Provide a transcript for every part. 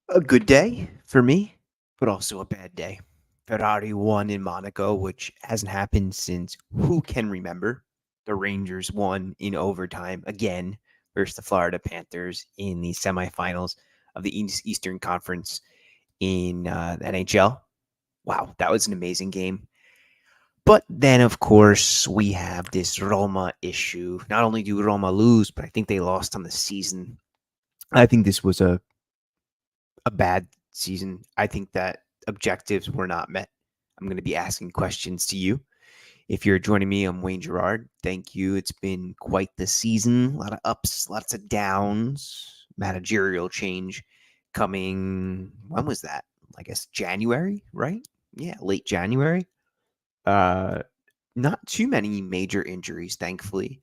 A good day for me, but also a bad day. Ferrari won in Monaco, which hasn't happened since who can remember. The Rangers won in overtime again versus the Florida Panthers in the semifinals of the Eastern Conference in the NHL. Wow, that was an amazing game. But then, of course, we have this Roma issue. Not only do Roma lose, but I think they lost on the season. I think this was a bad season. I think that objectives were not met. I'm going to be asking questions to you. If you're joining me, I'm Wayne Gerard. Thank you. It's been quite the season. A lot of ups, lots of downs. Managerial change coming. When was that? I guess January, right? Yeah, late January. Uh, Not too many major injuries, thankfully.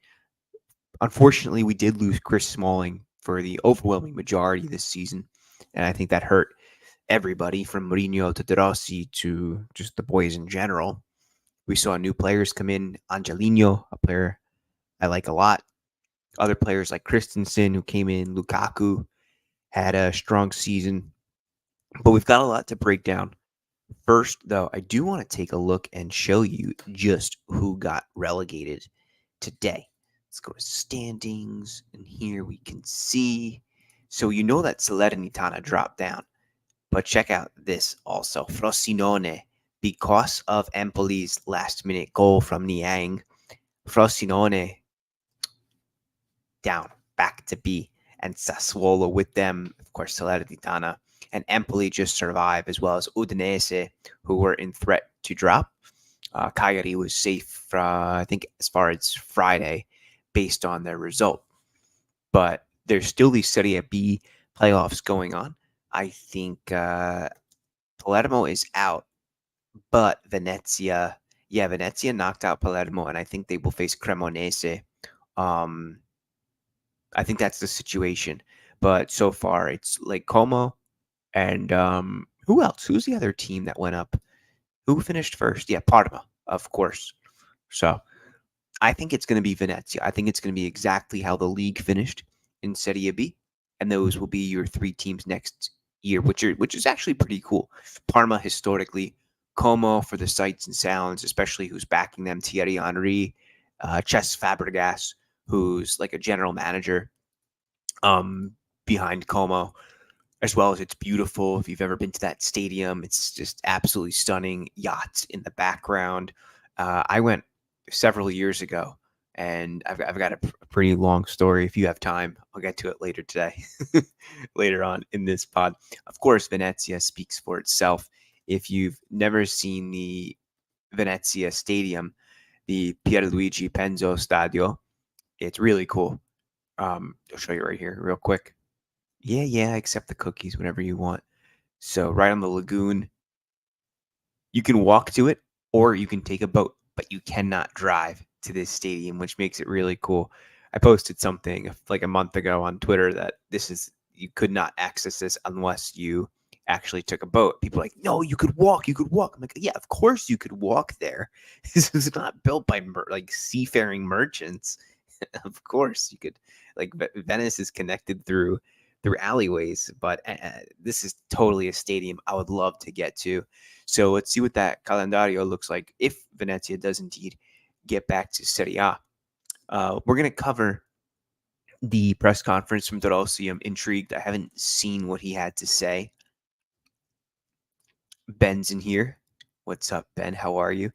Unfortunately, we did lose Chris Smalling for the overwhelming majority this season, and I think that hurt everybody from Mourinho to De Rossi to just the boys in general. We saw new players come in. Angelino, a player I like a lot. Other players like Christensen, who came in. Lukaku had a strong season. But we've got a lot to break down. First, though, I do want to take a look and show you just who got relegated today. Let's go to standings, and here we can see. So you know that Salernitana dropped down. But check out this also. Frosinone, because of Empoli's last-minute goal from Niang, Frosinone down, back to B. And Sassuolo with them, of course, Salernitana. And Empoli just survived, as well as Udinese, who were in threat to drop. Cagliari was safe, I think, as far as Friday, based on their result. But there's still the Serie B playoffs going on. I think Palermo is out, but Venezia knocked out Palermo, and I think they will face Cremonese. I think that's the situation. But so far, it's like Como and who else? Who's the other team that went up? Who finished first? Yeah, Parma, of course. So I think it's going to be Venezia. I think it's going to be exactly how the league finished in Serie B, and those will be your three teams next year, which is actually pretty cool. Parma historically, Como for the sights and sounds, especially who's backing them. Thierry Henry, Cesc Fabregas, who's like a general manager behind Como, as well as it's beautiful. If you've ever been to that stadium, it's just absolutely stunning. Yachts in the background. I went several years ago, and I've got a pretty long story. If you have time, I'll get to it later today, later on in this pod. Of course, Venezia speaks for itself. If you've never seen the Venezia Stadium, the Pierluigi Penzo Stadio. It's really cool. I'll show you right here, real quick. Yeah, yeah, accept the cookies whenever you want. So right on the lagoon, you can walk to it or you can take a boat, but you cannot drive to this stadium, which makes it really cool. I posted something like a month ago on Twitter that you could not access this unless you actually took a boat. People are like, no, you could walk, you could walk. I'm like, yeah, of course you could walk there. This is not built by like seafaring merchants. Of course you could. Like Venice is connected through alleyways, but this is totally a stadium I would love to get to. So let's see what that calendario looks like if Venezia does indeed get back to Serie A. We're going to cover the press conference from De Rossi. I'm intrigued. I haven't seen what he had to say. Ben's in here. What's up, Ben? How are you?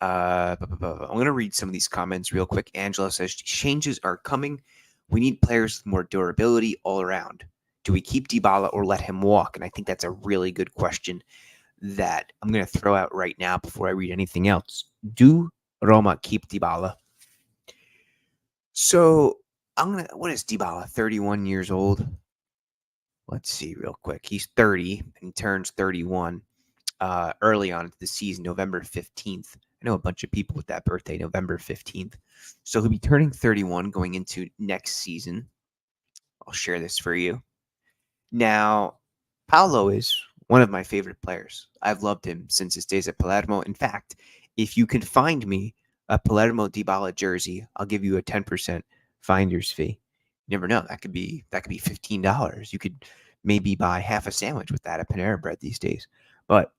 I'm going to read some of these comments real quick. Angela says, changes are coming. We need players with more durability all around. Do we keep Dybala or let him walk? And I think that's a really good question that I'm going to throw out right now before I read anything else. Do Roma keep Dybala? So what is Dybala? 31 years old. Let's see real quick. He's 30 and he turns 31 early on into the season, November 15th. I know a bunch of people with that birthday, November 15th. So he'll be turning 31 going into next season. I'll share this for you. Now, Paolo is one of my favorite players. I've loved him since his days at Palermo. In fact, if you can find me a Palermo Dybala jersey, I'll give you a 10% finder's fee. You never know. That could be $15. You could maybe buy half a sandwich with that at Panera Bread these days. But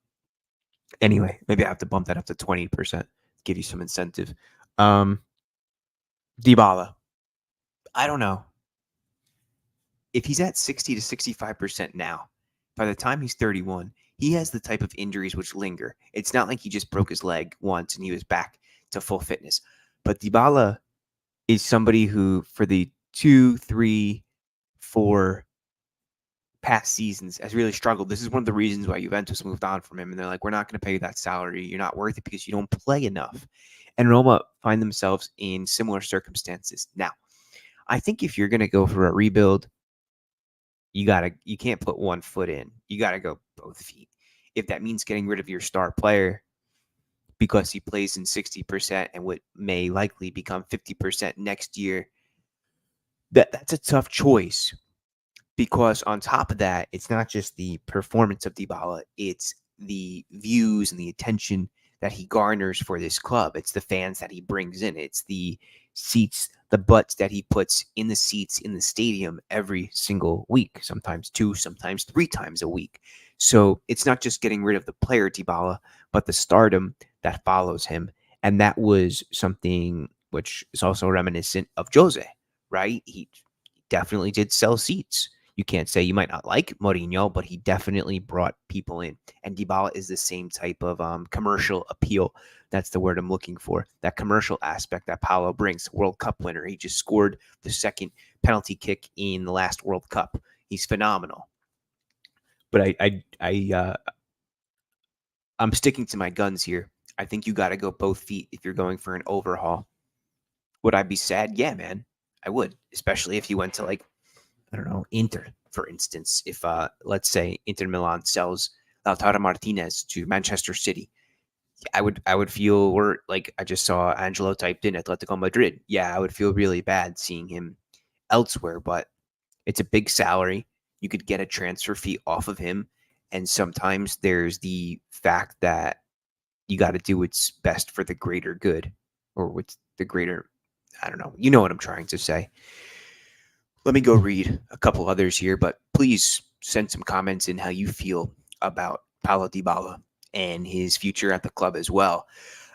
anyway, maybe I have to bump that up to 20%, give you some incentive. Dybala, I don't know. If he's at 60 to 65% now, by the time he's 31, he has the type of injuries which linger. It's not like he just broke his leg once and he was back to full fitness. But Dybala is somebody who, for the 2, 3, 4 past seasons, has really struggled. This is one of the reasons why Juventus moved on from him. And they're like, we're not going to pay you that salary. You're not worth it because you don't play enough. And Roma find themselves in similar circumstances. Now, I think if you're going to go for a rebuild, you can't put one foot in. You got to go both feet. If that means getting rid of your star player because he plays in 60% and what may likely become 50% next year, that's a tough choice. Because on top of that, it's not just the performance of Dybala, it's the views and the attention that he garners for this club. It's the fans that he brings in. It's the seats, the butts that he puts in the seats in the stadium every single week, sometimes 2, sometimes 3 times a week. So it's not just getting rid of the player Dybala, but the stardom that follows him. And that was something which is also reminiscent of Jose, right? He definitely did sell seats. You can't say you might not like Mourinho, but he definitely brought people in. And Dybala is the same type of commercial appeal. That's the word I'm looking for. That commercial aspect that Paolo brings. World Cup winner. He just scored the second penalty kick in the last World Cup. He's phenomenal. But I'm sticking to my guns here. I think you got to go both feet if you're going for an overhaul. Would I be sad? Yeah, man. I would, especially if you went to like, I don't know, Inter, for instance. If let's say Inter Milan sells Lautaro Martinez to Manchester City, I would feel, or like I just saw Angelo typed in Atletico Madrid. Yeah, I would feel really bad seeing him elsewhere, but it's a big salary. You could get a transfer fee off of him, and sometimes there's the fact that you got to do what's best for the greater good, or what's the greater. I don't know. You know what I'm trying to say. Let me go read a couple others here, but please send some comments in how you feel about Paulo Dybala and his future at the club as well.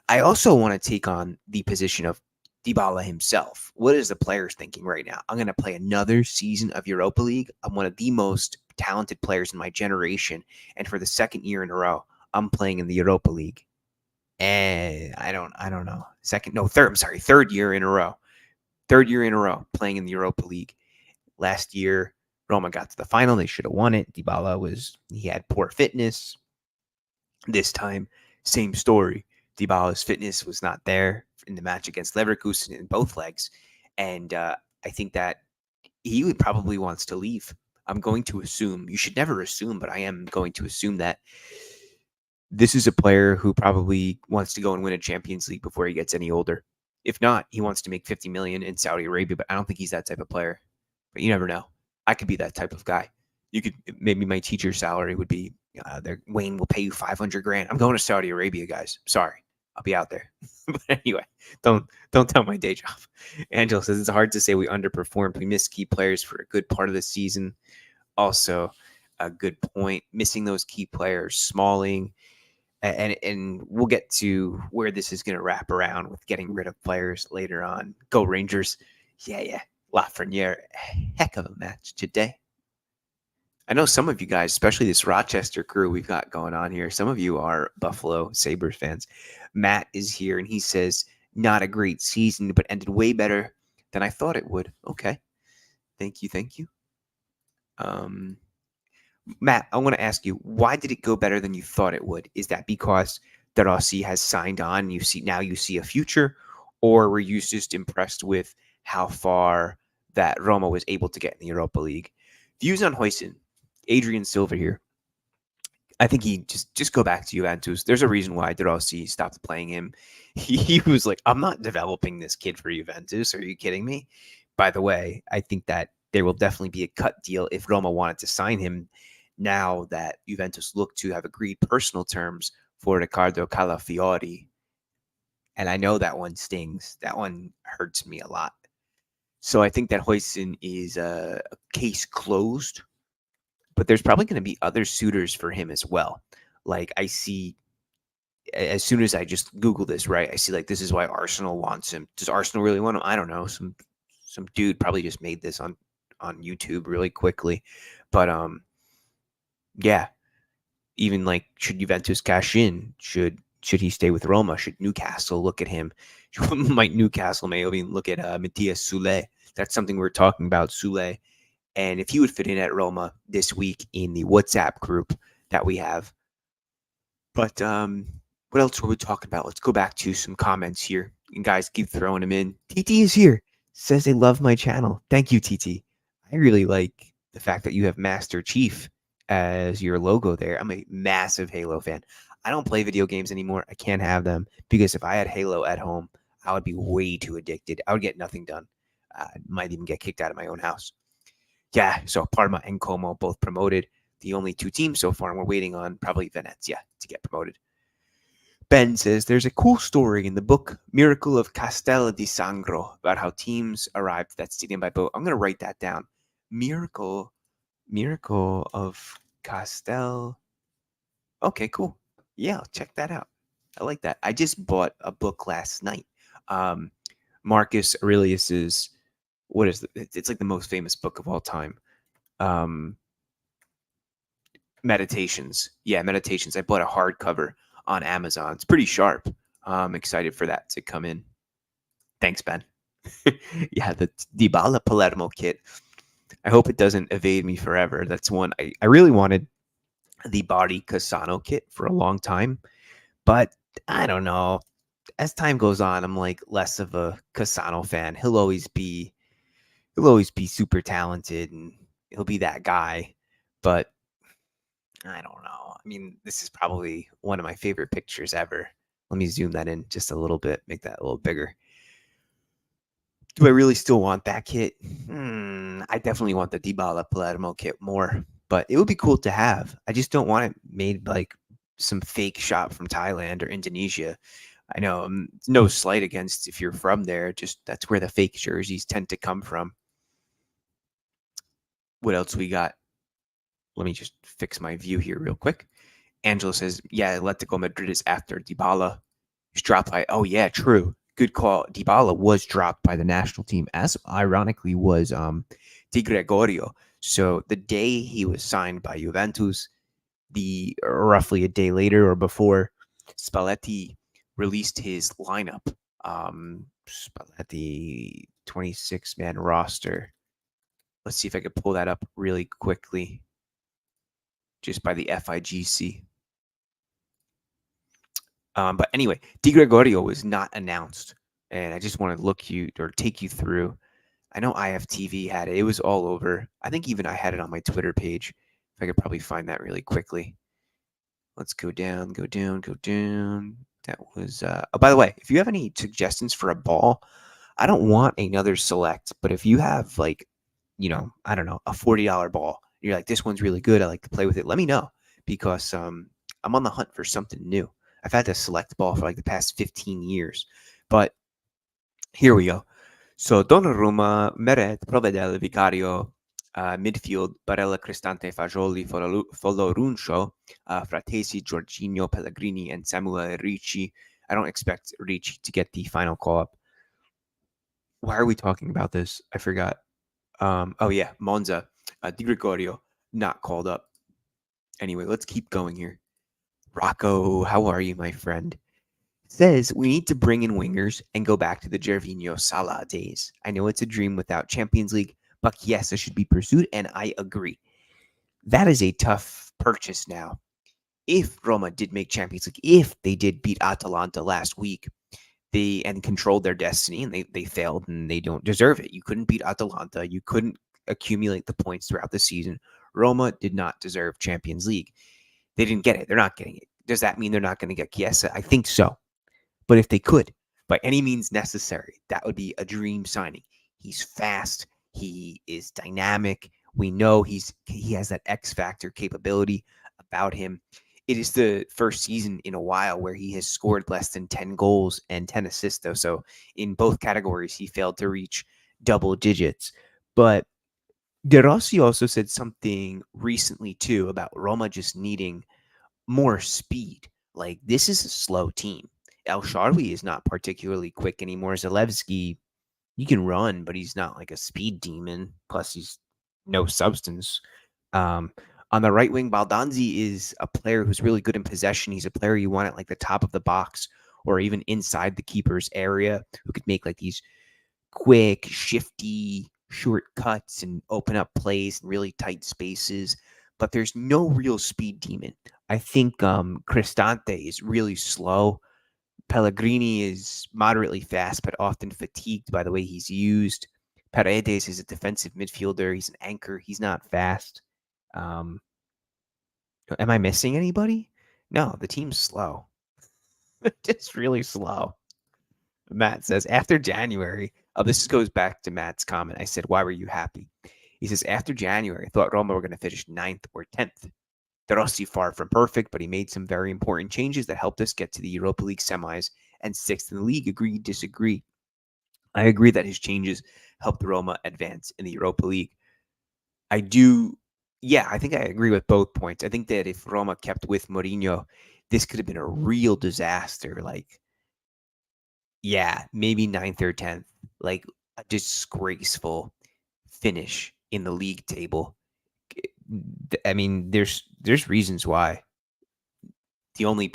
I also want to take on the position of Dybala himself. What is the players thinking right now? I'm going to play another season of Europa League. I'm one of the most talented players in my generation, and for the second year in a row, I'm playing in the Europa League. And I don't know. Third year in a row. Third year in a row playing in the Europa League. Last year, Roma got to the final. They should have won it. He had poor fitness. This time, same story. Dybala's fitness was not there in the match against Leverkusen in both legs. And I think that he would probably wants to leave. I'm going to assume, you should never assume, but I am going to assume that this is a player who probably wants to go and win a Champions League before he gets any older. If not, he wants to make 50 million in Saudi Arabia, but I don't think he's that type of player. But you never know. I could be that type of guy. You could maybe my teacher's salary would be Wayne will pay you 500 grand. I'm going to Saudi Arabia, guys. Sorry, I'll be out there. But anyway, don't tell my day job. Angela says it's hard to say we underperformed. We missed key players for a good part of the season. Also, a good point. Missing those key players, Smalling, and we'll get to where this is going to wrap around with getting rid of players later on. Go Rangers. Yeah. Lafreniere, heck of a match today. I know some of you guys, especially this Rochester crew we've got going on here, some of you are Buffalo Sabres fans. Matt is here, and he says, not a great season, but ended way better than I thought it would. Okay. Thank you. Matt, I want to ask you, why did it go better than you thought it would? Is that because De Rossi has signed on, you see a future, or were you just impressed with how far that Roma was able to get in the Europa League? Views on Huijsen, Adrian Silva here. I think he just go back to Juventus. There's a reason why De Rossi stopped playing him. He was like, I'm not developing this kid for Juventus. Are you kidding me? By the way, I think that there will definitely be a cut deal if Roma wanted to sign him now that Juventus look to have agreed personal terms for Riccardo Calafiori. And I know that one stings. That one hurts me a lot. So I think that Huijsen is a case closed, but there's probably going to be other suitors for him as well. Like I see, as soon as I just Google this, right, I see like this is why Arsenal wants him. Does Arsenal really want him? I don't know. Some dude probably just made this on YouTube really quickly. But yeah, even like should Juventus cash in? Should he stay with Roma? Should Newcastle look at him? Might Newcastle may even look at Matthias Sule? That's something we're talking about, Sule. And if he would fit in at Roma this week in the WhatsApp group that we have. But what else were we talking about? Let's go back to some comments here. And guys, keep throwing them in. TT is here. Says they love my channel. Thank you, TT. I really like the fact that you have Master Chief as your logo there. I'm a massive Halo fan. I don't play video games anymore. I can't have them because if I had Halo at home, I would be way too addicted. I would get nothing done. I might even get kicked out of my own house. Yeah, so Parma and Como both promoted. The only two teams so far, and we're waiting on probably Venezia to get promoted. Ben says there's a cool story in the book Miracle of Castel di Sangro about how teams arrived at that stadium by boat. I'm going to write that down. Miracle of Castel. Okay, cool. Yeah, I'll check that out. I like that. I just bought a book last night. Marcus Aurelius's, what is it? It's like the most famous book of all time. Meditations. Yeah, Meditations. I bought a hardcover on Amazon. It's pretty sharp. I'm excited for that to come in. Thanks, Ben. Yeah, the Dybala Palermo kit. I hope it doesn't evade me forever. That's one I really wanted the Bari Cassano kit for a long time, but I don't know. As time goes on, I'm like less of a Cassano fan. He'll always be super talented and he'll be that guy, but I don't know. I mean, this is probably one of my favorite pictures ever. Let me zoom that in just a little bit, make that a little bigger. Do I really still want that kit? I definitely want the Dybala Palermo kit more, but it would be cool to have. I just don't want it made like some fake shop from Thailand or Indonesia. I know no slight against if you're from there, just that's where the fake jerseys tend to come from. What else we got? Let me just fix my view here real quick. Angela says, yeah, Atletico Madrid is after Dybala. He's dropped by, oh yeah, true. Good call. Dybala was dropped by the national team, as ironically was Di Gregorio. So the day he was signed by Juventus, roughly a day later or before, Spalletti released his lineup. Spalletti 26-man roster. Let's see if I could pull that up really quickly. Just by the FIGC. But anyway, Di Gregorio was not announced, and I just want to look you or take you through. I know IFTV had it. It was all over. I think even I had it on my Twitter page. If I could probably find that really quickly. Let's go down, go down, go down. That was. Oh, by the way, if you have any suggestions for a ball, I don't want another select, but if you have like, I don't know, a $40 ball, you're like, this one's really good. I like to play with it. Let me know because I'm on the hunt for something new. I've had the select ball for like the past 15 years, but here we go. So Donnarumma, Meret, Provedel, Vicario, midfield, Barella, Cristante, Fagioli, Foloruncio, Fratesi, Jorginho, Pellegrini, and Samuel Ricci. I don't expect Ricci to get the final call up. Why are we talking about this? I forgot. Oh yeah, Monza, Di Gregorio, not called up. Anyway, let's keep going here. Rocco, how are you, my friend? Says we need to bring in wingers and go back to the Gervinho Salah days. I know it's a dream without Champions League, but Chiesa should be pursued, and I agree. That is a tough purchase now. If Roma did make Champions League, if they did beat Atalanta last week, they and controlled their destiny, and they failed, and they don't deserve it. You couldn't beat Atalanta. You couldn't accumulate the points throughout the season. Roma did not deserve Champions League. They didn't get it. They're not getting it. Does that mean they're not going to get Chiesa? I think so. But if they could, by any means necessary, that would be a dream signing. He's fast. He is dynamic. We know he has that X factor capability about him. It is the first season in a while where he has scored less than 10 goals and 10 assists, though. So in both categories, he failed to reach double digits. But De Rossi also said something recently, too, about Roma just needing more speed. Like, this is a slow team. El Shaarawy is not particularly quick anymore. Zalewski, he can run, but he's not like a speed demon. Plus, he's no substance. Um, on the right wing, Baldanzi is a player who's really good in possession. He's a player you want at like the top of the box or even inside the keeper's area who could make like these quick, shifty, short cuts and open up plays in really tight spaces. But there's no real speed demon. I think Cristante is really slow. Pellegrini is moderately fast, but often fatigued by the way he's used. Paredes is a defensive midfielder. He's an anchor. He's not fast. Um, am I missing anybody? No, the team's slow. It's really slow. Matt says, after January, this goes back to Matt's comment. I said, why were you happy? He says, after January, I thought Roma were going to finish 9th or 10th. De Rossi far from perfect, but he made some very important changes that helped us get to the Europa League semis and 6th in the league. Agree, disagree. I agree that his changes helped Roma advance in the Europa League. I do, yeah, I think I agree with both points. I think that if Roma kept with Mourinho, this could have been a real disaster. Like, yeah, maybe 9th or 10th, like a disgraceful finish in the league table. I mean, there's reasons why. The only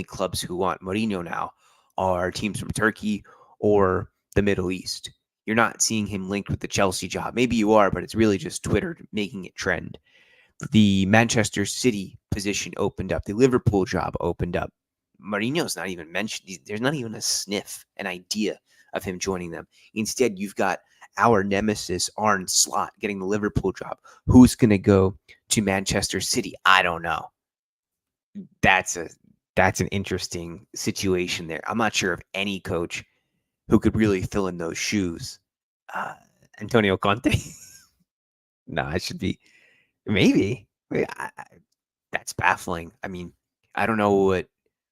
clubs who want Mourinho now are teams from Turkey or the Middle East. You're not seeing him linked with the Chelsea job. Maybe you are, but it's really just Twitter making it trend. The Manchester City position opened up. The Liverpool job opened up. Mourinho's not even mentioned. There's not even a sniff, an idea of him joining them. Instead, you've got our nemesis, Arne Slot, getting the Liverpool job. Who's going to go to Manchester City? I don't know. That's an interesting situation there. I'm not sure of any coach who could really fill in those shoes. Uh, Antonio Conte? No, it should be maybe. That's baffling. I mean, I don't know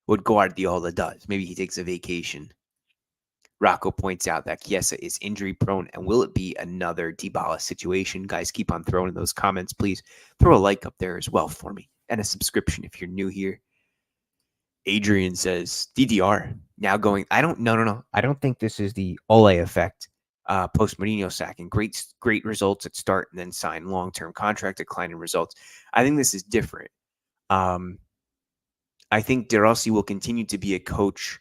what Guardiola does. Maybe he takes a vacation. Rocco points out that Chiesa is injury prone, and will it be another Dybala situation? Guys, keep on throwing in those comments, please. Throw a like up there as well for me, and a subscription if you're new here. Adrian says DDR now going. I don't. No. I don't think this is the Ole effect. Post Mourinho sacking, great results at start, and then sign long-term contract, decline in results. I think this is different. I think De Rossi will continue to be a coach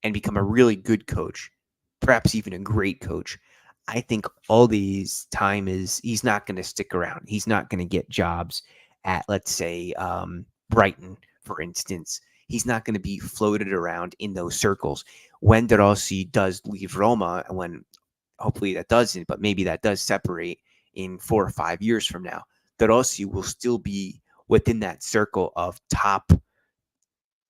and become a really good coach, perhaps even a great coach. I think all these time is he's not going to stick around. He's not going to get jobs at, let's say, Brighton, for instance. He's not going to be floated around in those circles. When De Rossi does leave Roma, and when hopefully that doesn't, but maybe that does separate in 4 or 5 years from now, De Rossi will still be within that circle of top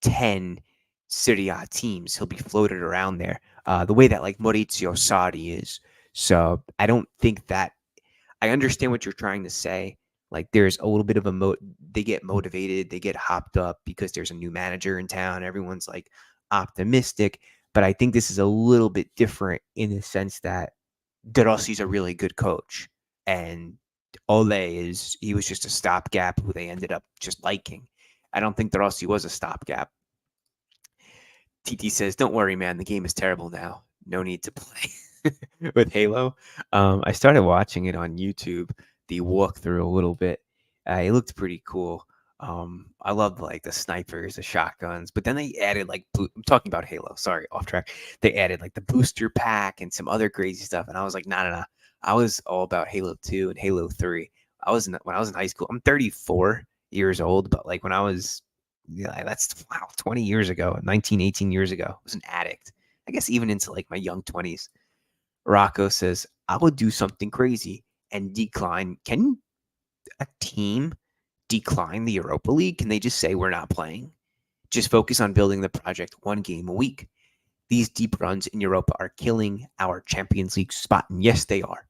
10 Serie A teams. He'll be floated around there, the way that like Maurizio Sarri is. So I don't think that I understand what you're trying to say. Like there's a little bit of they get motivated, they get hopped up because there's a new manager in town. Everyone's like optimistic, but I think this is a little bit different in the sense that De Rossi's a really good coach, and he was just a stopgap who they ended up just liking. I don't think De Rossi was a stopgap. TT says, "Don't worry, man. The game is terrible now. No need to play." With Halo. I started watching it on YouTube, the walkthrough a little bit. It looked pretty cool. I loved like the snipers, the shotguns, but then they added like I'm talking about Halo. Sorry, off track. They added like the booster pack and some other crazy stuff, and I was like, nah. I was all about Halo 2 and Halo 3. When I was in high school. I'm 34 years old, but like when I was, yeah, that's wow, 20 years ago, 19, 18 years ago. I was an addict. I guess even into like my young 20s. Rocco says, I would do something crazy and decline. Can a team decline the Europa League? Can they just say we're not playing? Just focus on building the project one game a week. These deep runs in Europa are killing our Champions League spot. And yes, they are.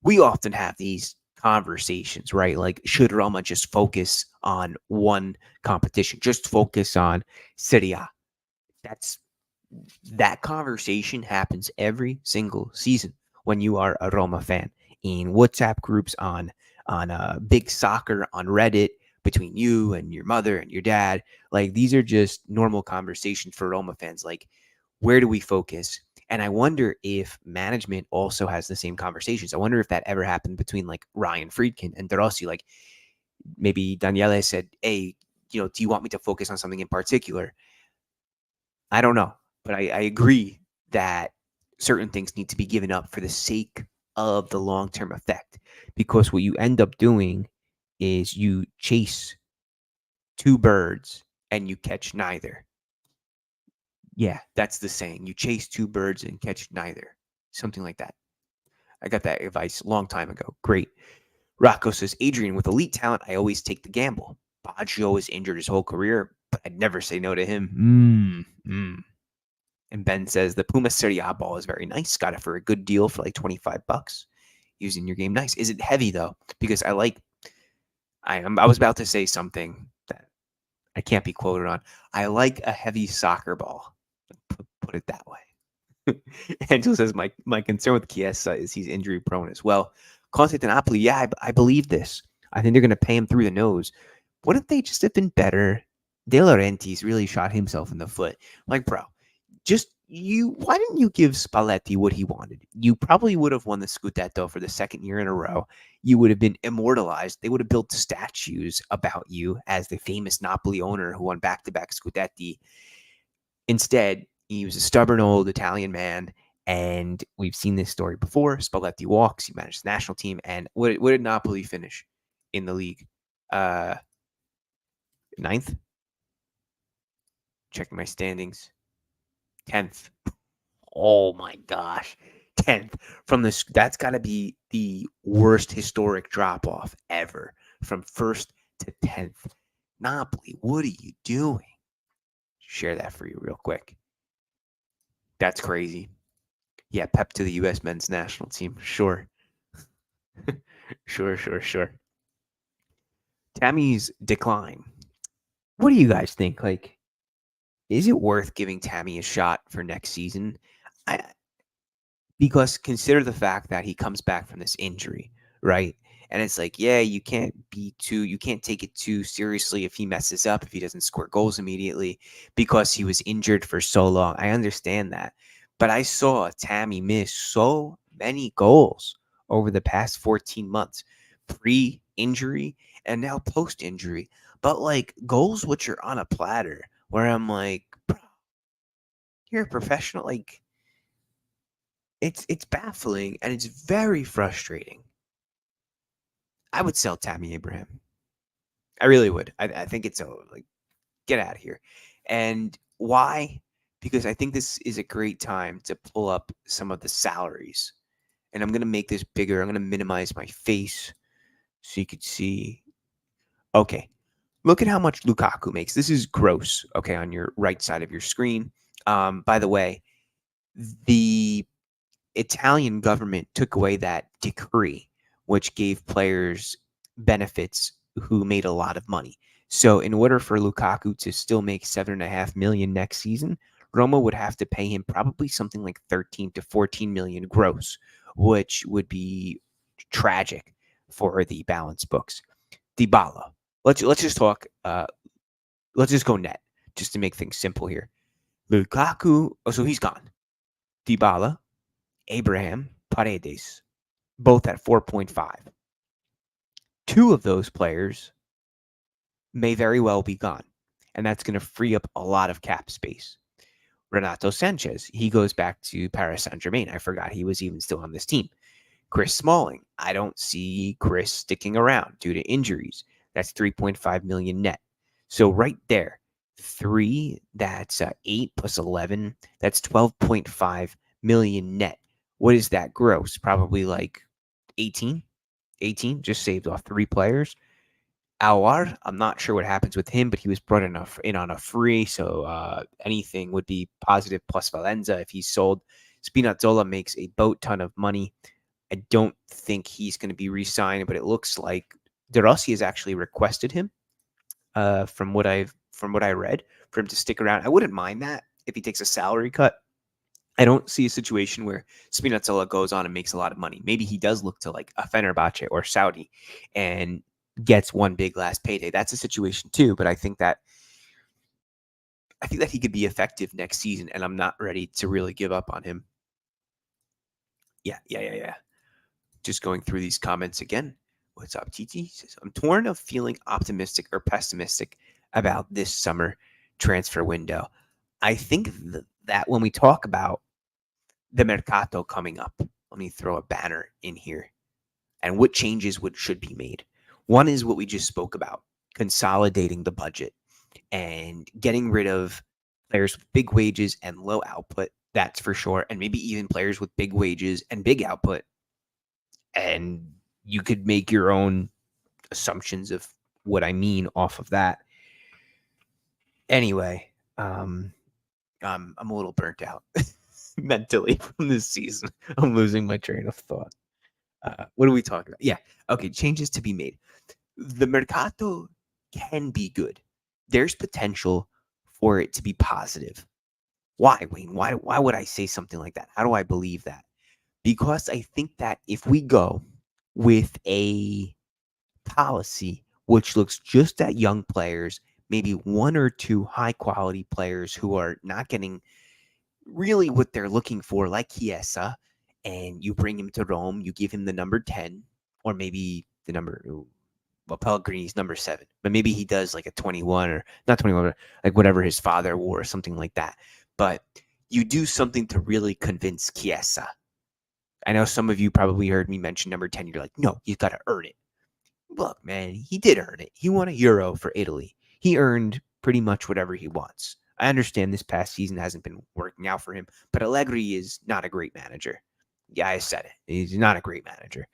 We often have these conversations, right? Like, should Roma just focus on one competition? Just focus on Serie A. That conversation happens every single season when you are a Roma fan in WhatsApp groups on big soccer on Reddit between you and your mother and your dad. Like these are just normal conversations for Roma fans. Like, where do we focus? And I wonder if management also has the same conversations. I wonder if that ever happened between like Ryan Friedkin and De Rossi. Like maybe Daniele said, "Hey, do you want me to focus on something in particular?" I don't know, but I agree that certain things need to be given up for the sake of the long term effect. Because what you end up doing is you chase two birds and you catch neither. Yeah, that's the saying. You chase two birds and catch neither. Something like that. I got that advice a long time ago. Great. Rocco says, Adrian, with elite talent, I always take the gamble. Baggio is injured his whole career, but I'd never say no to him. And Ben says the Puma Serie A ball is very nice. Got it for a good deal for like $25. Using your game nice. Is it heavy though? Because I was about to say something that I can't be quoted on. I like a heavy soccer ball. Put it that way. Angelo says my concern with Chiesa is he's injury prone as well. Conte to Napoli, yeah, I believe this. I think they're going to pay him through the nose. Wouldn't they just have been better? De Laurentiis really shot himself in the foot. Like, bro, why didn't you give Spalletti what he wanted? You probably would have won the Scudetto for the second year in a row. You would have been immortalized. They would have built statues about you as the famous Napoli owner who won back-to-back Scudetti. Instead, he was a stubborn old Italian man, and we've seen this story before. Spalletti walks. He managed the national team, and what did Napoli finish in the league? Ninth? Checking my standings. 10th. Oh my gosh. 10th from this. That's got to be the worst historic drop off ever from first to 10th. Napoli, what are you doing? Share that for you real quick. That's crazy. Yeah, Pep to the U.S. men's national team. Sure. Sure. Tammy's decline. What do you guys think? Like, is it worth giving Tammy a shot for next season? Because consider the fact that he comes back from this injury, right? And it's like, yeah, you can't take it too seriously if he messes up, if he doesn't score goals immediately because he was injured for so long. I understand that. But I saw Tammy miss so many goals over the past 14 months, pre-injury and now post-injury. But like goals which are on a platter where I'm like, bro, you're a professional. Like, it's baffling and it's very frustrating. I would sell Tammy Abraham. I really would. I think it's like, get out of here. And why? Because I think this is a great time to pull up some of the salaries. And I'm going to make this bigger. I'm going to minimize my face so you could see. Okay. Look at how much Lukaku makes. This is gross, okay, on your right side of your screen. By the way, the Italian government took away that decree, which gave players benefits who made a lot of money. So, in order for Lukaku to still make 7.5 million next season, Roma would have to pay him probably something like 13 to 14 million gross, which would be tragic for the balance books. Dybala. Let's just talk. Let's just go net, just to make things simple here. Lukaku. Oh, so he's gone. Dybala, Abraham, Paredes, both at 4.5. Two of those players may very well be gone, and that's going to free up a lot of cap space. Renato Sanchez, he goes back to Paris Saint-Germain. I forgot he was even still on this team. Chris Smalling, I don't see Chris sticking around due to injuries. That's 3.5 million net. So right there, 3, that's 8 plus 11, that's 12.5 million net. What is that gross? Probably like 18, just saved off 3 players. Awar, I'm not sure what happens with him, but he was brought in on a free, so anything would be positive plus Valenza if he's sold. Spinazzola makes a boat ton of money. I don't think he's going to be re-signed, but it looks like De Rossi has actually requested him, from what I read, for him to stick around. I wouldn't mind that if he takes a salary cut. I don't see a situation where Spinazzola goes on and makes a lot of money. Maybe he does look to like a Fenerbahce or Saudi and gets one big last payday. That's a situation too, but I think that he could be effective next season, and I'm not ready to really give up on him. Yeah. Just going through these comments again. What's up, Titi? Says, I'm torn of feeling optimistic or pessimistic about this summer transfer window. I think that when we talk about the mercato coming up, let me throw a banner in here, and what changes should be made. One is what we just spoke about, consolidating the budget and getting rid of players with big wages and low output. That's for sure. And maybe even players with big wages and big output. And you could make your own assumptions of what I mean off of that. Anyway, I'm a little burnt out mentally from this season. I'm losing my train of thought. What are we talking about? Yeah. Okay. Changes to be made. The mercato can be good. There's potential for it to be positive. Why, Wayne? Why would I say something like that? How do I believe that? Because I think that if we go with a policy which looks just at young players, maybe 1 or 2 high quality players who are not getting really what they're looking for, like Chiesa, and you bring him to Rome, you give him the number 10, or maybe the number, well, Pellegrini's number 7, but maybe he does like a 21, or not 21, but like whatever his father wore, or something like that. But you do something to really convince Chiesa. I know some of you probably heard me mention number 10. You're like, no, he's got to earn it. Look, man, he did earn it. He won a Euro for Italy. He earned pretty much whatever he wants. I understand this past season hasn't been working out for him, but Allegri is not a great manager. Yeah, I said it. He's not a great manager.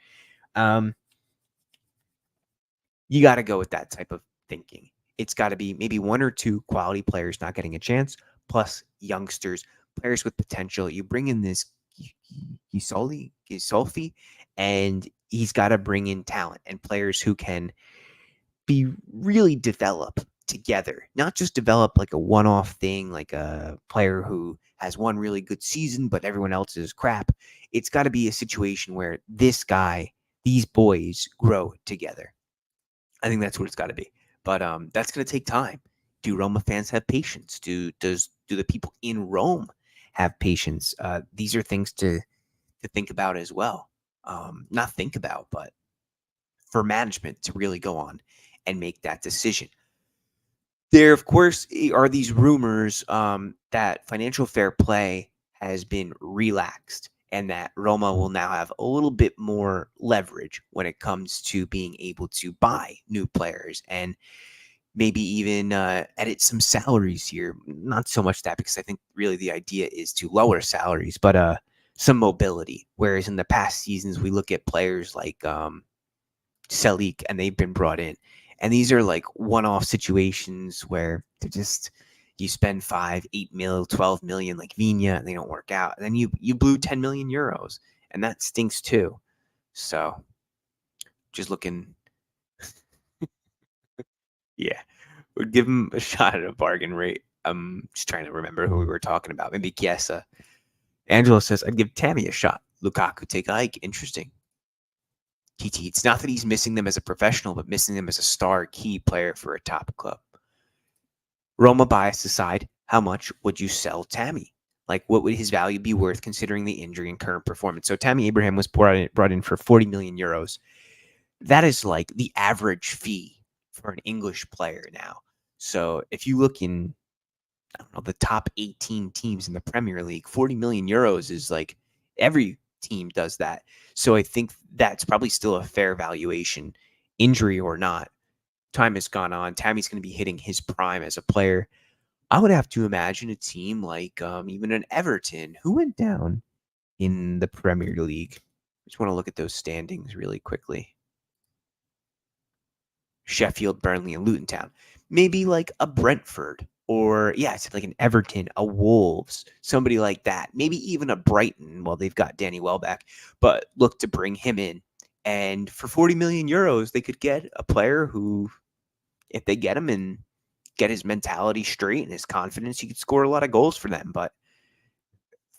You got to go with that type of thinking. It's got to be maybe 1 or 2 quality players not getting a chance, plus youngsters, players with potential. You bring in this Gisolfi, and he's got to bring in talent and players who can be really develop together, not just develop like a one-off thing, like a player who has one really good season, but everyone else is crap. It's got to be a situation where these boys grow together. I think that's what it's got to be. But that's going to take time. Do Roma fans have patience? Do the people in Rome have patience? These are things to think about as well. Not think about, but for management to really go on and make that decision. There, of course, are these rumors that financial fair play has been relaxed and that Roma will now have a little bit more leverage when it comes to being able to buy new players. And maybe even edit some salaries here. Not so much that, because I think really the idea is to lower salaries, but some mobility. Whereas in the past seasons, we look at players like Selic, and they've been brought in. And these are like one-off situations where they're just you spend 5, 8 mil, 12 million like Vina, and they don't work out. And then you blew 10 million euros, and that stinks too. So just looking, yeah, we'd give him a shot at a bargain rate. I'm just trying to remember who we were talking about. Maybe Chiesa. Angelo says, I'd give Tammy a shot. Lukaku take a hike. Interesting. TT, it's not that he's missing them as a professional, but missing them as a star key player for a top club. Roma bias aside, how much would you sell Tammy? Like, what would his value be worth considering the injury and current performance? So Tammy Abraham was brought in for 40 million euros. That is like the average fee for an English player now. So if you look in, I don't know, the top 18 teams in the Premier League, 40 million euros is like every team does that. So I think that's probably still a fair valuation, injury or not. Time has gone on. Tammy's going to be hitting his prime as a player. I would have to imagine a team like even an Everton who went down in the Premier League. I just want to look at those standings really quickly. Sheffield, Burnley, and Luton Town. Maybe like a Brentford, or yeah, it's like an Everton, a Wolves, somebody like that. Maybe even a Brighton. Well, they've got Danny Welbeck, but look to bring him in. And for 40 million euros, they could get a player who, if they get him and get his mentality straight and his confidence, he could score a lot of goals for them. But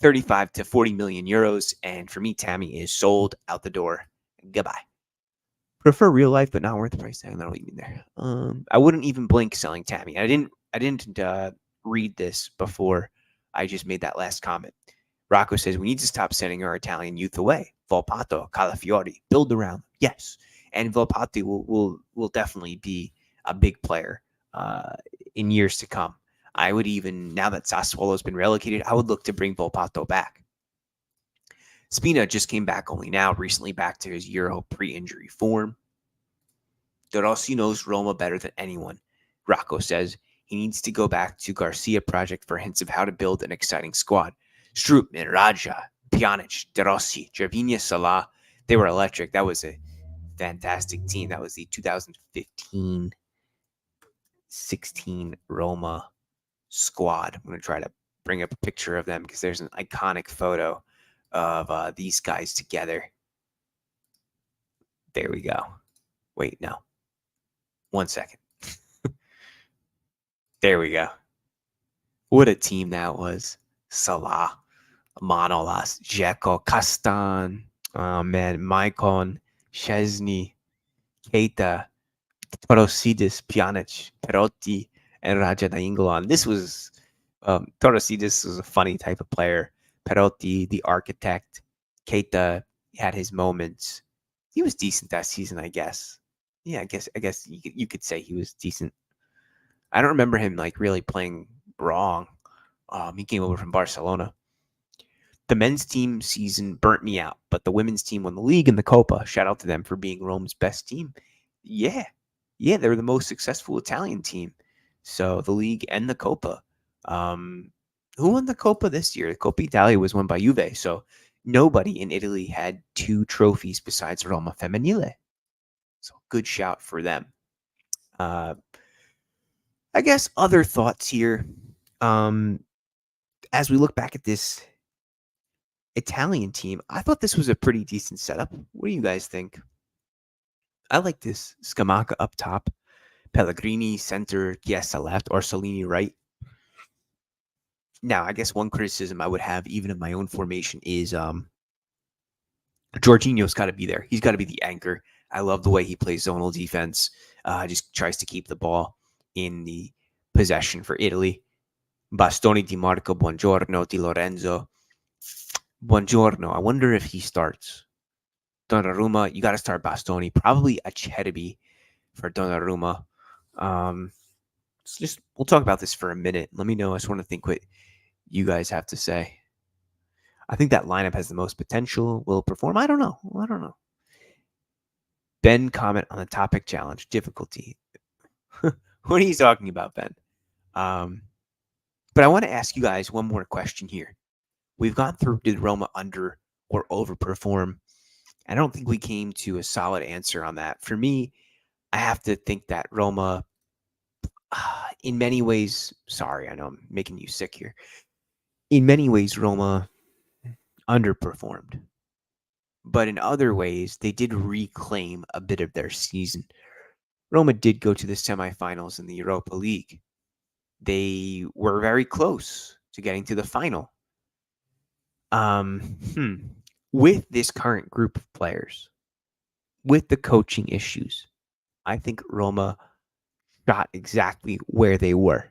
35 to 40 million euros, and for me, Tammy is sold out the door. Goodbye. Prefer real life, but not worth the price tag. That'll leave me there. I wouldn't even blink selling Tammy. I didn't read this before I just made that last comment. Rocco says we need to stop sending our Italian youth away. Volpato, Calafiori, build around. Yes, and Volpato will definitely be a big player in years to come. I would even, now that Sassuolo's been relegated, I would look to bring Volpato back. Spina just came back only now, recently back to his Euro pre-injury form. De Rossi knows Roma better than anyone. Rocco says he needs to go back to Garcia project for hints of how to build an exciting squad. Strootman, Raja, Pjanic, De Rossi, Gervinho, Salah, they were electric. That was a fantastic team. That was the 2015-16 Roma squad. I'm going to try to bring up a picture of them because there's an iconic photo of these guys together. There we go. Wait, no. 1 second. There we go. What a team that was. Salah, Manolas, Dzeko, Castan, oh man, Maicon, Szczesny, Keita, Torosidis, Pjanic, Perotti, and Raja Nainggolan. This was, Torosidis was a funny type of player. Perotti, the architect. Keita had his moments. He was decent that season, I guess. Yeah, I guess you could say he was decent. I don't remember him like really playing wrong. He came over from Barcelona. The men's team season burnt me out, but the women's team won the league and the Copa. Shout out to them for being Rome's best team. Yeah, yeah, they were the most successful Italian team. So the league and the Copa. Who won the Copa this year? The Coppa Italia was won by Juve. So nobody in Italy had 2 trophies besides Roma Femminile. So good shout for them. Uh, I guess other thoughts here. As we look back at this Italian team, I thought this was a pretty decent setup. What do you guys think? I like this. Scamacca up top, Pellegrini center, Chiesa left, Orsolini right. Now, I guess one criticism I would have, even in my own formation, is Jorginho's got to be there. He's got to be the anchor. I love the way he plays zonal defense. Just tries to keep the ball in the possession for Italy. Bastoni, Di Marco, Buongiorno, Di Lorenzo. Buongiorno. I wonder if he starts. Donnarumma, you got to start Bastoni. Probably a Cherby for Donnarumma. We'll talk about this for a minute. Let me know. I just want to think what you guys have to say. I think that lineup has the most potential. Will it perform? I don't know. Ben, comment on the topic challenge difficulty. What are you talking about, Ben? Um, but I want to ask you guys one more question here. We've gone through, did Roma under or overperform? I don't think we came to a solid answer on that. For me, I have to think that Roma, in many ways, sorry, I know I'm making you sick here. In many ways, Roma underperformed. But in other ways, they did reclaim a bit of their season. Roma did go to the semifinals in the Europa League. They were very close to getting to the final. Um, hmm. With this current group of players, with the coaching issues, I think Roma got exactly where they were.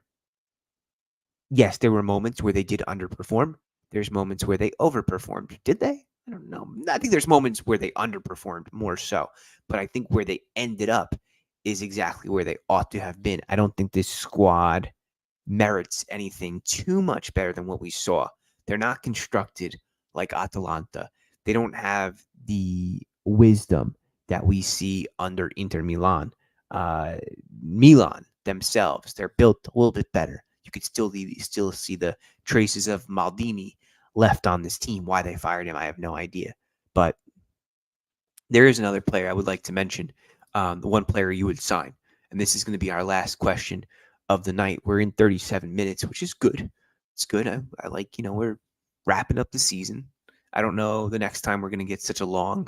Yes, there were moments where they did underperform. There's moments where they overperformed. Did they? I don't know. I think there's moments where they underperformed more so, but I think where they ended up is exactly where they ought to have been. I don't think this squad merits anything too much better than what we saw. They're not constructed like Atalanta. They don't have the wisdom that we see under Inter Milan. Uh, Milan themselves, they're built a little bit better. You could still see the traces of Maldini left on this team. Why they fired him, I have no idea. But there is another player I would like to mention, the one player you would sign. And this is going to be our last question of the night. We're in 37 minutes, which is good. It's good. I like, we're wrapping up the season. I don't know the next time we're going to get such a long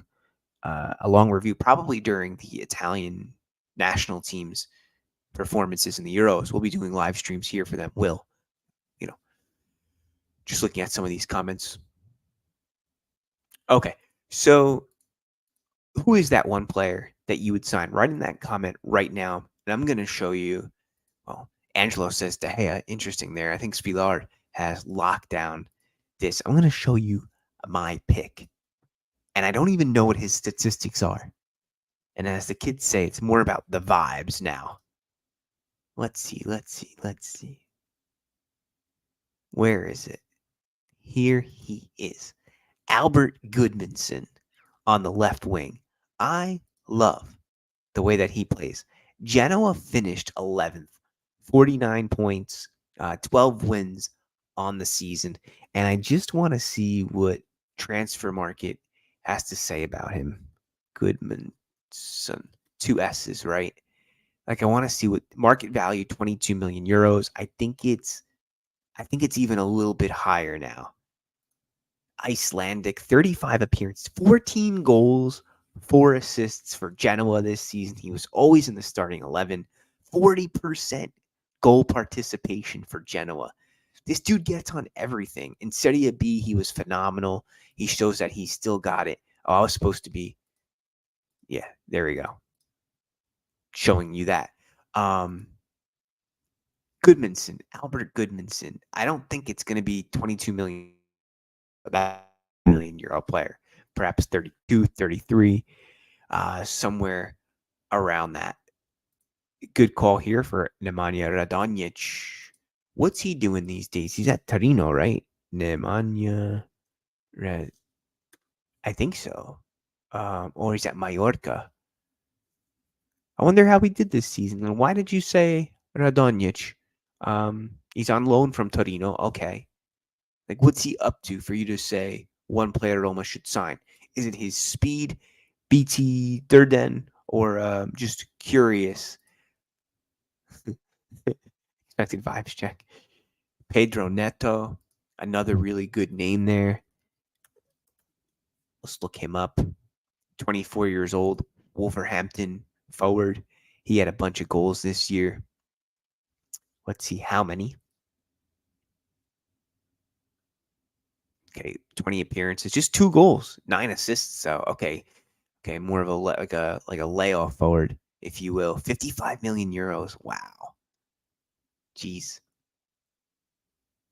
review, probably during the Italian national team's performances in the Euros. We'll be doing live streams here for them. You know, just looking at some of these comments. Okay. So who is that one player that you would sign? Write in that comment right now. And I'm going to show you. Well, Angelo says De Gea. Interesting there. I think Spillard has locked down this. I'm going to show you my pick. And I don't even know what his statistics are. And as the kids say, it's more about the vibes now. Let's see. Where is it? Here he is. Albert Goodmanson on the left wing. I love the way that he plays. Genoa finished 11th, 49 points, 12 wins on the season. And I just want to see what transfer market has to say about him. Goodmanson, two S's, right? Like I want to see what market value, 22 million euros. I think it's even a little bit higher now. Icelandic, 35 appearances, 14 goals, 4 assists for Genoa this season. He was always in the starting 11. 40% goal participation for Genoa. This dude gets on everything. In Serie B, he was phenomenal. He shows that he still got it. Oh, I was supposed to be. Yeah, there we go. Showing you that. Goodmanson, Albert Goodmanson. I don't think it's going to be 22 million. That million-euro player, perhaps 32, 33, somewhere around that. Good call here for Nemanja Radonjic. What's he doing these days? He's at Torino, right? Nemanja, I think so. Or he's at Mallorca. I wonder how he did this season. And why did you say Radonjic? He's on loan from Torino. Okay. Like, what's he up to for you to say one player Roma should sign? Is it his speed, BT Durden, or just curious? Expected vibes check. Pedro Neto, another really good name there. Let's look him up. 24 years old, Wolverhampton forward. He had a bunch of goals this year. Let's see how many. Okay, 20 appearances, just 2 goals, 9 assists. So okay, more of a like a layoff forward, if you will. 55 million euros. Wow. Jeez.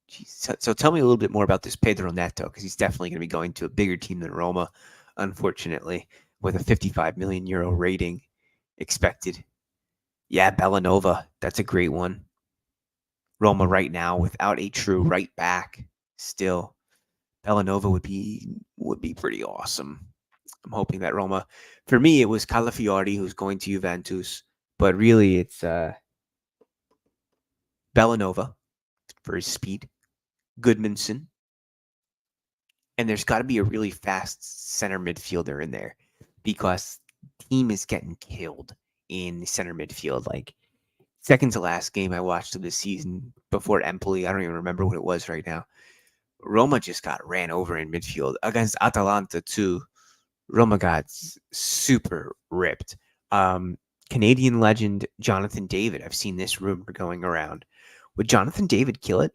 Jeez. So tell me a little bit more about this Pedro Neto, because he's definitely going to be going to a bigger team than Roma, unfortunately, with a 55 million euro rating expected. Yeah, Bellanova. That's a great one. Roma right now without a true right back still. Bellanova would be pretty awesome. I'm hoping that Roma, for me, it was Calafiori who's going to Juventus, but really Bellanova for his speed, Goodmanson, and there's got to be a really fast center midfielder in there because the team is getting killed in the center midfield. Like, second to last game I watched of the season before Empoli, I don't even remember what it was right now. Roma just got ran over in midfield against Atalanta too. Roma got super ripped. Canadian legend Jonathan David. I've seen this rumor going around. Would Jonathan David kill it?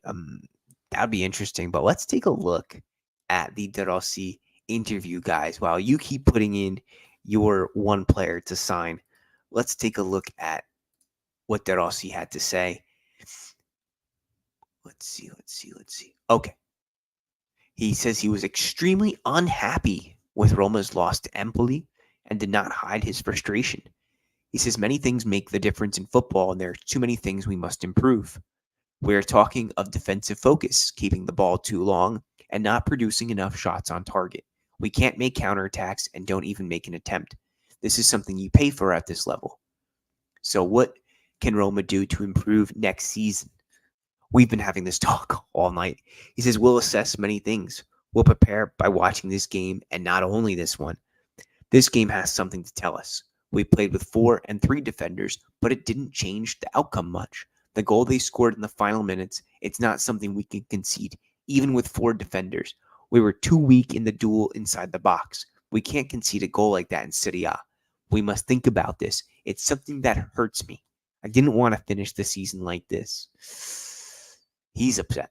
That'd be interesting. But let's take a look at the De Rossi interview, guys. While you keep putting in your one player to sign, let's take a look at what De Rossi had to say. Let's see. Okay. He says he was extremely unhappy with Roma's loss to Empoli and did not hide his frustration. He says many things make the difference in football, and there are too many things we must improve. We're talking of defensive focus, keeping the ball too long, and not producing enough shots on target. We can't make counterattacks and don't even make an attempt. This is something you pay for at this level. So what can Roma do to improve next season? We've been having this talk all night. He says we'll assess many things. We'll prepare by watching this game, and not only this one. This game has something to tell us. We played with 4 and 3 defenders, but it didn't change the outcome much. The goal they scored in the final minutes, it's not something we can concede, even with 4 defenders. We were too weak in the duel inside the box. We can't concede a goal like that in Serie A. We must think about this. It's something that hurts me. I didn't want to finish the season like this. He's upset.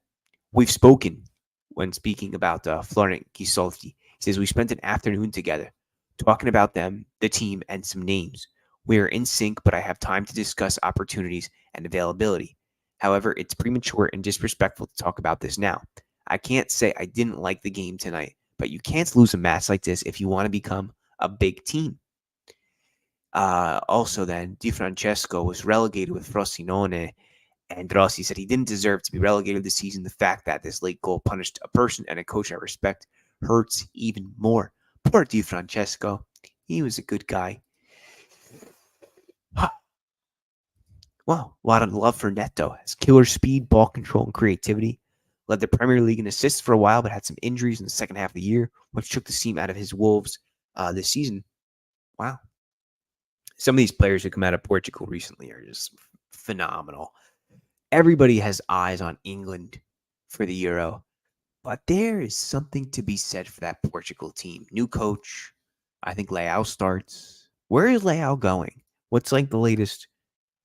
We've spoken when speaking about Florent Gisolfi. He says we spent an afternoon together talking about them, the team, and some names. We are in sync, but I have time to discuss opportunities and availability. However, it's premature and disrespectful to talk about this now. I can't say I didn't like the game tonight, but you can't lose a match like this if you want to become a big team. Also, then, Di Francesco was relegated with Frosinone, and Rossi said he didn't deserve to be relegated this season. The fact that this late goal punished a person and a coach I respect hurts even more. Poor Di Francesco. He was a good guy. Wow, a lot of love for Neto. Has killer speed, ball control, and creativity. Led the Premier League in assists for a while, but had some injuries in the second half of the year, which took the steam out of his Wolves this season. Wow. Some of these players who come out of Portugal recently are just phenomenal. Everybody has eyes on England for the Euro, but there is something to be said for that Portugal team. New coach. I think Leao starts. Where is Leao going? What's like the latest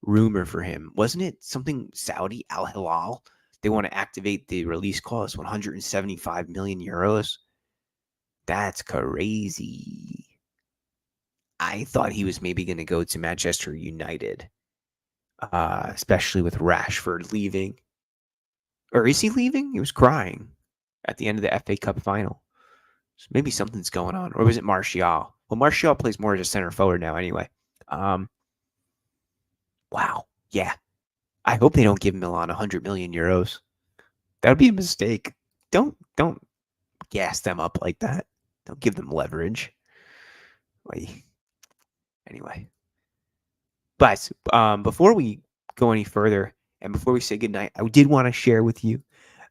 rumor for him? Wasn't it something Saudi Al Hilal? They want to activate the release clause, 175 million euros. That's crazy. I thought he was maybe going to go to Manchester United, especially with Rashford leaving. Or is he leaving? He was crying at the end of the FA Cup final. So maybe something's going on. Or was it Martial? Well, Martial plays more as a center forward now anyway. Wow. Yeah. I hope they don't give Milan 100 million euros. That would be a mistake. Don't gas them up like that. Don't give them leverage. Anyway. But before we go any further and before we say goodnight, I did want to share with you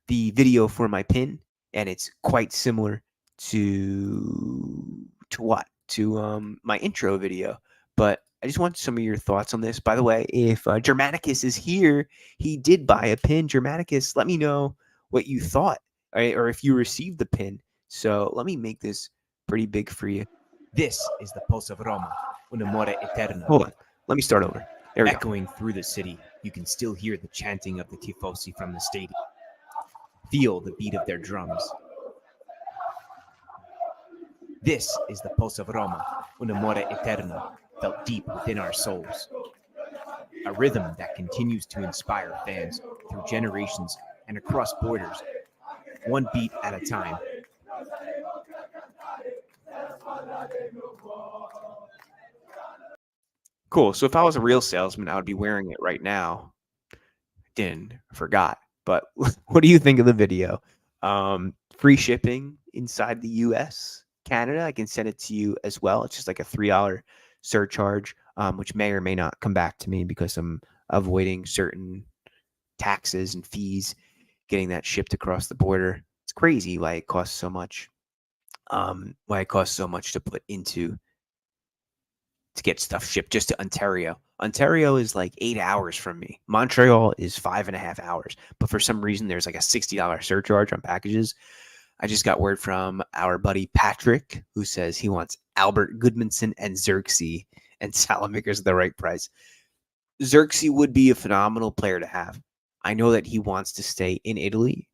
the video for my pin, and it's quite similar to what? To my intro video. But I just want some of your thoughts on this. By the way, if Germanicus is here, he did buy a pin. Germanicus, let me know what you thought, right? Or if you received the pin. So let me make this pretty big for you. This is the pulse of Roma, un amore eterno. Hold on. Let me start over. There we go. Echoing through the city, you can still hear the chanting of the tifosi from the stadium. Feel the beat of their drums. This is the pulse of Roma, un amore eterno, felt deep within our souls. A rhythm that continues to inspire fans through generations and across borders, one beat at a time. Cool. So if I was a real salesman, I would be wearing it right now. I forgot. But what do you think of the video? Free shipping inside the US, Canada. I can send it to you as well. It's just like a $3 surcharge, which may or may not come back to me because I'm avoiding certain taxes and fees getting that shipped across the border. It's crazy why it costs so much. Why it costs so much to put into to get stuff shipped just to Ontario. Ontario is like 8 hours from me. Montreal is 5.5 hours. But for some reason, there's like a $60 surcharge on packages. I just got word from our buddy Patrick, who says he wants Albert Goodmanson and Xerxes, and Salamakers at the right price. Xerxes would be a phenomenal player to have. I know that he wants to stay in Italy.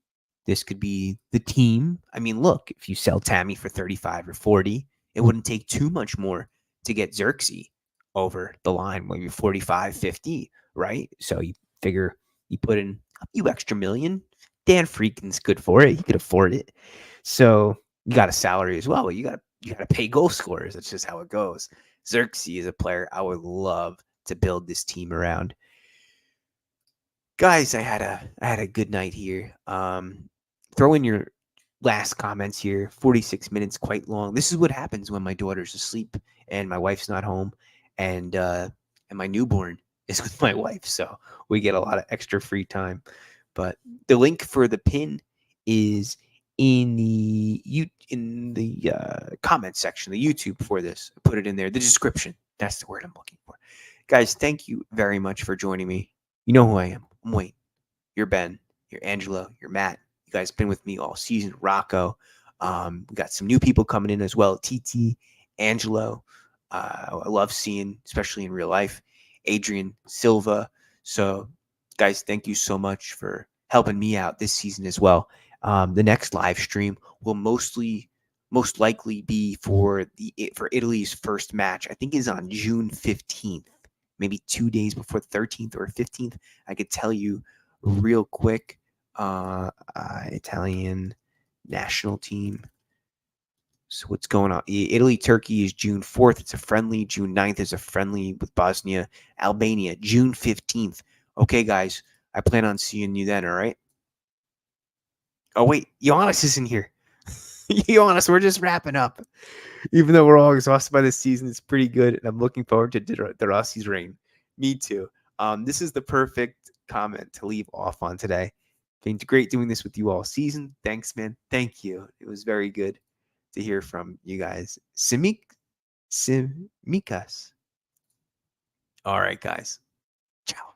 This could be the team. I mean, look, if you sell Tammy for 35 or 40, it wouldn't take too much more to get Xerxes over the line, maybe 45, 50, right? So you figure you put in a few extra million. Dan Freakin's good for it. He could afford it. So you got a salary as well. But you got to pay goal scorers. That's just how it goes. Xerxes is a player I would love to build this team around. Guys, I had a good night here. Throw in your last comments here. 46 minutes, quite long. This is what happens when my daughter's asleep and my wife's not home, and my newborn is with my wife, so we get a lot of extra free time. But the link for the pin is in the comment section, the YouTube for this. I put it in there. The description. That's the word I'm looking for. Guys, thank you very much for joining me. You know who I am. I'm Wayne. You're Ben. You're Angelo. You're Matt. You guys have been with me all season. Rocco. We got some new people coming in as well. TT, Angelo. I love seeing, especially in real life, Adrian Silva. So, guys, thank you so much for helping me out this season as well. The next live stream will most likely be for Italy's first match. I think is on June 15th, maybe 2 days before the 13th or 15th. I could tell you real quick. Italian national team. So what's going on? Italy, Turkey is June 4th. It's a friendly. June 9th is a friendly with Bosnia. Albania, June 15th. Okay, guys. I plan on seeing you then, all right? Oh, wait. Ioannis isn't here. Ioannis, we're just wrapping up. Even though we're all exhausted by this season, it's pretty good, and I'm looking forward to De Rossi's reign. Me too. This is the perfect comment to leave off on today. Been great doing this with you all season. Thanks, man. Thank you. It was very good to hear from you guys. Simikas. All right, guys. Ciao.